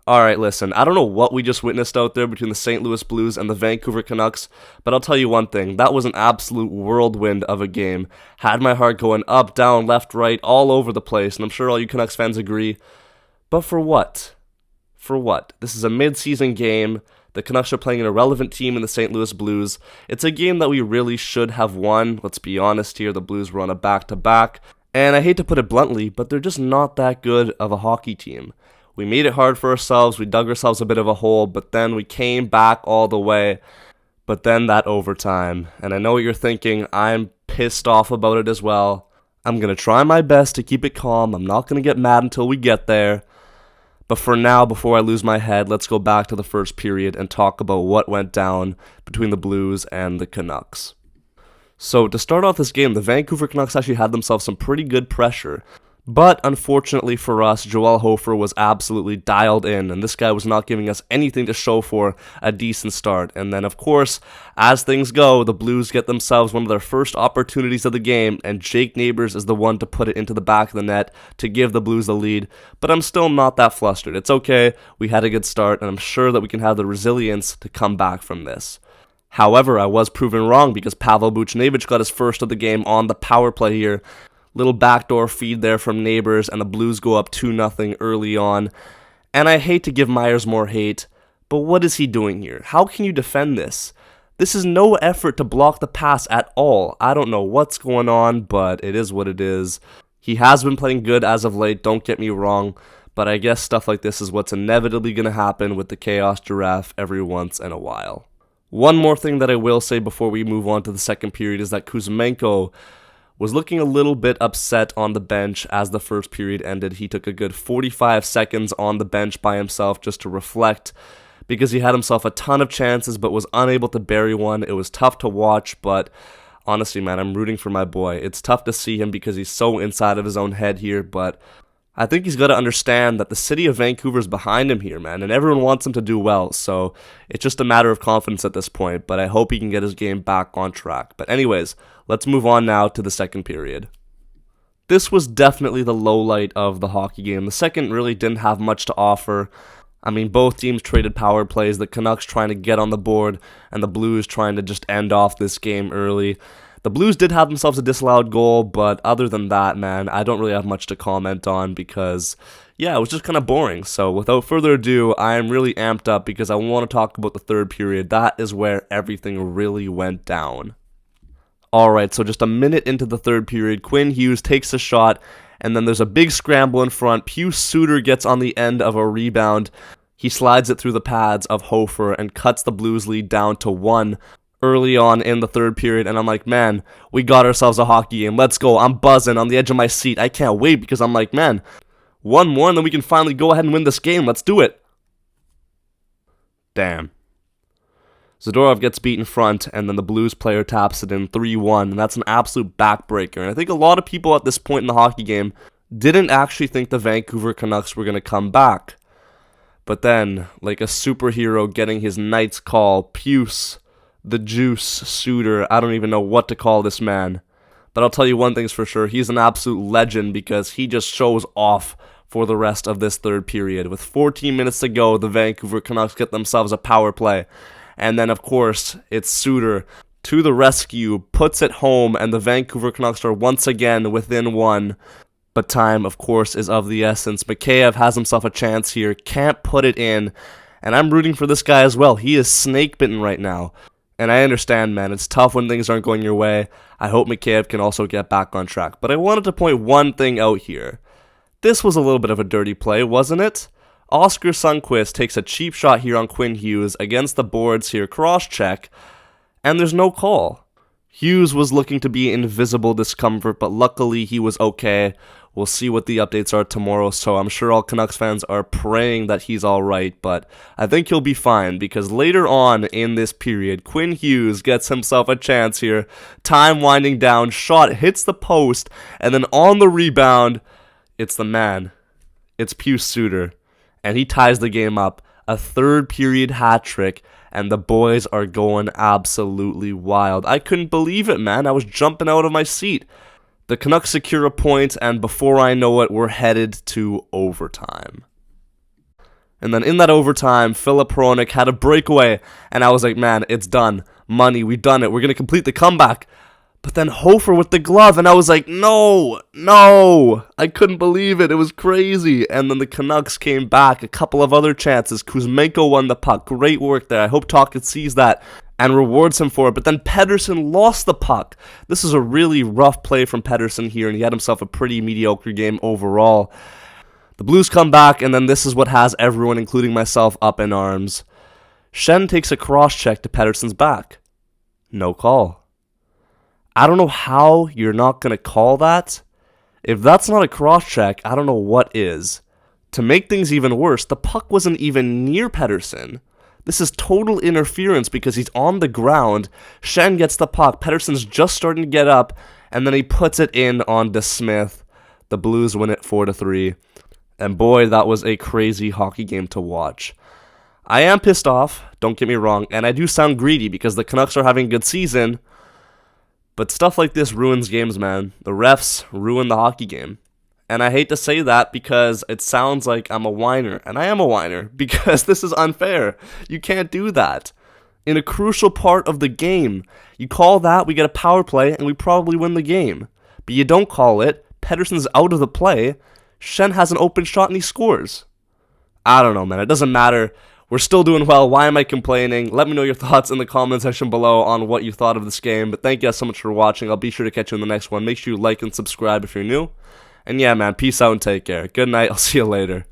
Alright, listen, I don't know what we just witnessed out there between the St. Louis Blues and the Vancouver Canucks, but I'll tell you one thing, that was an absolute whirlwind of a game. Had my heart going up, down, left, right, all over the place, and I'm sure all you Canucks fans agree. But for what? For what? This is a mid-season game. The Canucks are playing an irrelevant team in the St. Louis Blues. It's a game that we really should have won. Let's be honest here, the Blues were on a back-to-back. And I hate to put it bluntly, but they're just not that good of a hockey team. We made it hard for ourselves, we dug ourselves a bit of a hole, but then we came back all the way. But then that overtime, and I know what you're thinking, I'm pissed off about it as well. I'm going to try my best to keep it calm, I'm not going to get mad until we get there. But for now, before I lose my head, let's go back to the first period and talk about what went down between the Blues and the Canucks. So to start off this game, the Vancouver Canucks actually had themselves some pretty good pressure. But unfortunately for us, Joel Hofer was absolutely dialed in, and this guy was not giving us anything to show for a decent start. And then, of course, as things go, the Blues get themselves one of their first opportunities of the game, and Jake Neighbors is the one to put it into the back of the net to give the Blues the lead. But I'm still not that flustered. It's okay, we had a good start, and I'm sure that we can have the resilience to come back from this. However, I was proven wrong because Pavel Buchnevich got his first of the game on the power play here. Little backdoor feed there from Neighbors, and the Blues go up 2-0 early on. And I hate to give Myers more hate, but what is he doing here? How can you defend this? This is no effort to block the pass at all. I don't know what's going on, but it is what it is. He has been playing good as of late, don't get me wrong, but I guess stuff like this is what's inevitably going to happen with the Chaos Giraffe every once in a while. One more thing that I will say before we move on to the second period is that Kuzmenko was looking a little bit upset on the bench as the first period ended. He took a good 45 seconds on the bench by himself just to reflect because he had himself a ton of chances but was unable to bury one. It was tough to watch, but honestly, man, I'm rooting for my boy. It's tough to see him because he's so inside of his own head here, but I think he's got to understand that the city of Vancouver's behind him here, man, and everyone wants him to do well, so it's just a matter of confidence at this point, but I hope he can get his game back on track. But anyways, let's move on now to the second period. This was definitely the low light of the hockey game. The second really didn't have much to offer. I mean, both teams traded power plays, the Canucks trying to get on the board, and the Blues trying to just end off this game early. The Blues did have themselves a disallowed goal, but other than that, man, I don't really have much to comment on because, yeah, it was just kind of boring. So without further ado, I am really amped up because I want to talk about the third period. That is where everything really went down. Alright, so just a minute into the third period, Quinn Hughes takes a shot, and then there's a big scramble in front. Pius Suter gets on the end of a rebound. He slides it through the pads of Hofer and cuts the Blues lead down to 1 early on in the third period, and I'm like, man, we got ourselves a hockey game. Let's go. I'm buzzing on the edge of my seat. I can't wait because I'm like, man, one more and then we can finally go ahead and win this game. Let's do it. Damn. Zadorov gets beat in front, and then the Blues player taps it in 3-1, and that's an absolute backbreaker. And I think a lot of people at this point in the hockey game didn't actually think the Vancouver Canucks were going to come back. But then, like a superhero getting his knight's call, Pius the Juice Suter, I don't even know what to call this man. But I'll tell you one thing's for sure, he's an absolute legend because he just shows off for the rest of this third period. With 14 minutes to go, the Vancouver Canucks get themselves a power play. And then, of course, it's Suter to the rescue, puts it home, and the Vancouver Canucks are once again within 1. But time, of course, is of the essence. Mikheyev has himself a chance here, can't put it in. And I'm rooting for this guy as well. He is snake-bitten right now. And I understand, man, it's tough when things aren't going your way. I hope Mikheyev can also get back on track. But I wanted to point one thing out here. This was a little bit of a dirty play, wasn't it? Oscar Sundqvist takes a cheap shot here on Quinn Hughes against the boards here, cross-check, and there's no call. Hughes was looking to be in visible discomfort, but luckily he was okay. We'll see what the updates are tomorrow, so I'm sure all Canucks fans are praying that he's alright, but I think he'll be fine, because later on in this period, Quinn Hughes gets himself a chance here. Time winding down, shot hits the post, and then on the rebound, it's the man. It's Pius Suter, and he ties the game up. A third period hat trick, and the boys are going absolutely wild. I couldn't believe it, man. I was jumping out of my seat. The Canucks secure a point, and before I know it, we're headed to overtime. And then in that overtime, Filip Hronek had a breakaway, and I was like, man, it's done. Money, we done it. We're going to complete the comeback. But then Hofer with the glove, and I was like, no. I couldn't believe it. It was crazy. And then the Canucks came back. A couple of other chances. Kuzmenko won the puck. Great work there. I hope Tocchet sees that and rewards him for it. But then Pettersson lost the puck. This is a really rough play from Pettersson here, and he had himself a pretty mediocre game overall. The Blues come back, and then this is what has everyone, including myself, up in arms. Schenn takes a cross-check to Pettersson's back. No call. I don't know how you're not going to call that. If that's not a cross-check, I don't know what is. To make things even worse, the puck wasn't even near Pettersson. This is total interference because he's on the ground. Schenn gets the puck. Pettersson's just starting to get up, and then he puts it in on DeSmith. The Blues win it 4-3. And boy, that was a crazy hockey game to watch. I am pissed off, don't get me wrong, and I do sound greedy because the Canucks are having a good season, but stuff like this ruins games, man. The refs ruin the hockey game. And I hate to say that because it sounds like I'm a whiner, and I am a whiner because this is unfair. You can't do that. In a crucial part of the game, you call that, we get a power play, and we probably win the game. But you don't call it, Pettersson's out of the play, Schenn has an open shot and he scores. I don't know, man. It doesn't matter. We're still doing well. Why am I complaining? Let me know your thoughts in the comment section below on what you thought of this game. But thank you guys so much for watching. I'll be sure to catch you in the next one. Make sure you like and subscribe if you're new. And yeah, man, peace out and take care. Good night. I'll see you later.